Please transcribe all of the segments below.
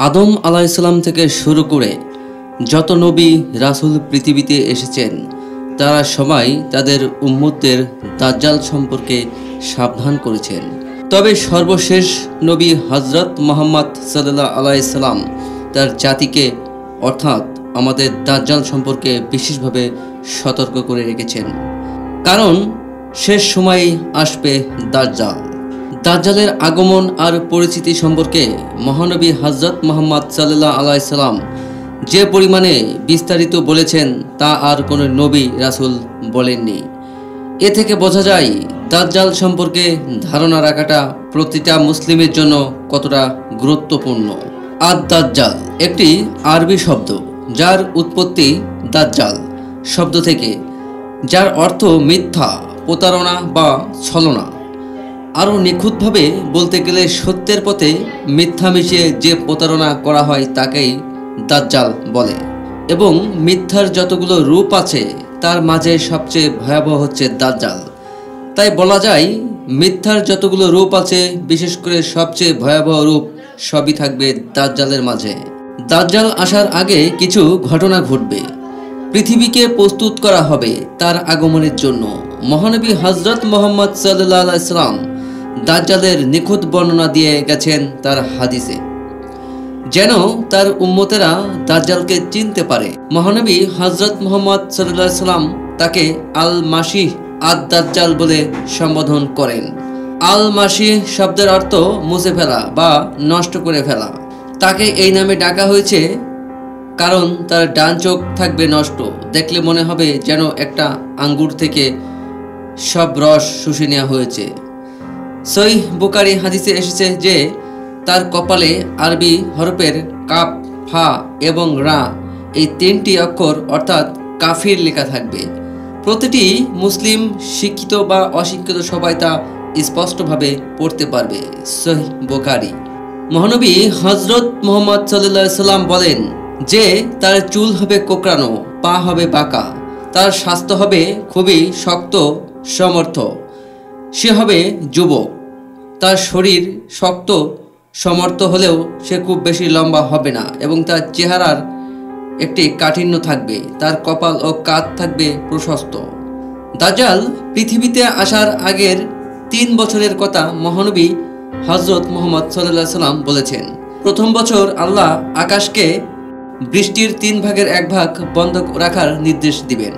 আদম আলাইহিসসালাম থেকে শুরু করে যত নবী রাসূল পৃথিবীতে এসেছেন তারা সবাই তাদের উম্মতদের দাজ্জাল সম্পর্কে সাবধান করেছেন। তবে সর্বশেষ নবী হযরত মুহাম্মদ সাল্লাল্লাহু আলাইহি সাল্লাম তার জাতিকে অর্থাৎ আমাদের দাজ্জাল সম্পর্কে বিশেষভাবে সতর্ক করে রেখেছেন, কারণ শেষ সময় আসবে দাজ্জাল। দাজ্জালের আগমন আর পরিচিতি সম্পর্কে মহানবী হযরত মুহাম্মদ সাল্লাল্লাহু আলাইহি সাল্লাম যে পরিমাণে বিস্তারিত বলেছেন তা আর কোনো নবী রাসূল বলেননি। এ থেকে বোঝা যায় দাজ্জাল সম্পর্কে ধারণা রাখাটা প্রতিটা মুসলিমের জন্য কতটা গুরুত্বপূর্ণ। আদ-দাজ্জাল একটি আরবি শব্দ যার উৎপত্তি দাজ্জাল শব্দ থেকে, যার অর্থ মিথ্যা, প্রতারণা বা ছলনা। আরও নিখুঁতভাবে বলতে গেলে সত্যের পথে মিথ্যা মিশিয়ে যে প্রতারণা করা হয় তাকেই দাজ্জাল বলে। এবং মিথ্যার যতগুলো রূপ আছে তার মাঝে সবচেয়ে ভয়াবহ হচ্ছে দাজ্জাল। তাই বলা যায় মিথ্যার যতগুলো রূপ আছে বিশেষ করে সবচেয়ে ভয়াবহ রূপ সবই থাকবে দাজ্জালের মাঝে। দাজ্জাল আসার আগে কিছু ঘটনা ঘটবে, পৃথিবীকে প্রস্তুত করা হবে তার আগমনের জন্য। মহানবী হযরত মুহাম্মদ সাল্লাল্লাহু আলাইহি সাল্লাম দাজ্জালের নিখুঁত বর্ণনা দিয়ে গেছেন তার হাদিসে, যেন তার উম্মতেরা দাজ্জালকে চিনতে পারে। মহানবী হযরত মুহাম্মদ সাল্লাল্লাহু আলাইহি সাল্লাম তাকে আল মাসিহ আদ-দাজ্জাল বলে সম্বোধন করেন। আল মাসিহ শব্দের অর্থ মুছে ফেলা বা নষ্ট করে ফেলা। তাকে এই নামে ডাকা হয়েছে কারণ তার ডান চোখ থাকবে নষ্ট, দেখলে মনে হবে যেন একটা আঙ্গুর থেকে সব রস শুষে নেওয়া হয়েছে। সহিহ বুখারী হাদিসে এসেছে যে তার কপালে আরবি হরফের কাফ, ফা এবং রা এই তিনটি অক্ষর অর্থাৎ কাফির লেখা থাকবে। প্রতিটি মুসলিম শিক্ষিত বা অশিক্ষিত সবাই তা স্পষ্টভাবে পড়তে পারবে। সহিহ বুখারী। মহানবী হযরত মুহাম্মদ সাল্লাল্লাহু আলাইহি সাল্লাম বলেন যে তার চুল হবে কোঁকড়ানো, পা হবে বাঁকা, তার স্বাস্থ্য হবে খুবই শক্ত সমর্থ, সে হবে যুবক। তার শরীর শক্ত সমর্থ হলেও সে খুব বেশি লম্বা হবে না এবং তার চেহারার একটি কাঠিন্য থাকবে, তার কপাল ও কাঁধ থাকবে প্রশস্ত। দাজ্জাল পৃথিবীতে আসার আগের 3 বছরের কথা মহানবী হযরত মুহাম্মদ সাল্লাল্লাহু আলাইহি সাল্লাম বলেছেন। প্রথম বছর আল্লাহ আকাশকে বৃষ্টির 3 ভাগের 1 ভাগ বন্ধ রাখার নির্দেশ দিবেন।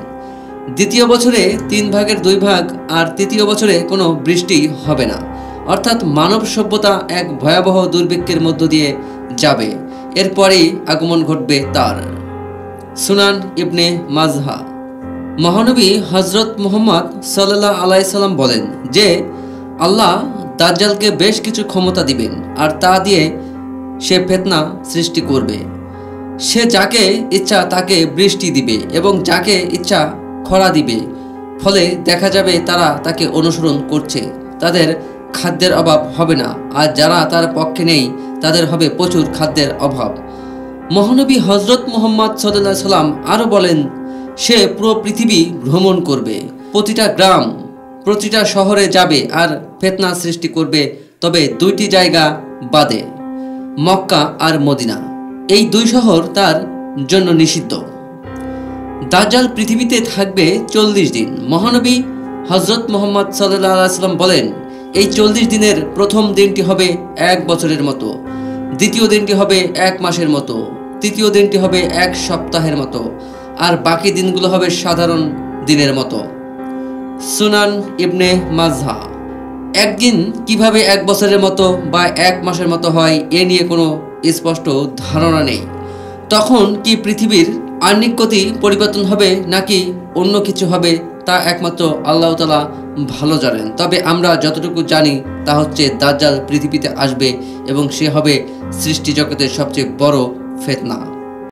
দ্বিতীয় বছরে 3 ভাগের 2 ভাগ আর তৃতীয় বছরে কোনো বৃষ্টি হবে না, অর্থাৎ মানব সভ্যতা এক ভয়াবহ দুর্ভিক্ষের মধ্য দিয়ে যাবে। এরপরেই আগমন ঘটবে তার। সুনান ইবনে মাজহা। মহানবী হযরত মুহাম্মদ সাল্লাল্লাহু আলাইহি সাল্লাম বলেন যে আল্লাহ দাজ্জালকে বেশ কিছু ক্ষমতা দিবেন আর তা দিয়ে সে ফিতনা সৃষ্টি করবে। সে যাকে ইচ্ছা তাকে বৃষ্টি দিবে এবং যাকে ইচ্ছা খরা দিবে, ফলে দেখা যাবে তারা তাকে অনুসরণ করছে। তাদের খাদ্যের অভাব হবে না, আর যারা তার পক্ষে নেই তাদের হবে প্রচুর খাদ্যের অভাব। মহানবী হযরত মুহাম্মদ সাল্লাল্লাহু আলাইহি সাল্লাম আরও বলেন সে পুরো পৃথিবী ভ্রমণ করবে, প্রতিটা গ্রাম প্রতিটা শহরে যাবে আর ফিতনা সৃষ্টি করবে, তবে 2টি জায়গা বাদে, মক্কা আর মদিনা। এই 2 শহর তার জন্য নিষিদ্ধ। দাজ্জাল পৃথিবীতে থাকবে 40 দিন। মহানবী হযরত মুহাম্মদ সাল্লাল্লাহু আলাইহি সাল্লাম বলেন এই 40 দিনের প্রথম দিনটি হবে 1 বছরের মতো, দ্বিতীয় দিনটি হবে 1 মাসের মতো, তৃতীয় দিনটি হবে 1 সপ্তাহের মতো, আর বাকি দিনগুলো হবে সাধারণ দিনের মতো। সুনান ইবনে মাজহা। একদিন কিভাবে 1 বছরের মতো বা 1 মাসের মতো হয় এ নিয়ে কোনো স্পষ্ট ধারণা নেই। তখন কি পৃথিবীর আহ্নিক গতি পরিবর্তন হবে নাকি অন্য কিছু হবে তা একমাত্র আল্লাহ তাআলা ভালো জানেন। তবে আমরা যতটুকু জানি তা হচ্ছে দাজ্জাল পৃথিবীতে আসবে এবং সে হবে সৃষ্টি জগতের সবচেয়ে বড় ফিতনা।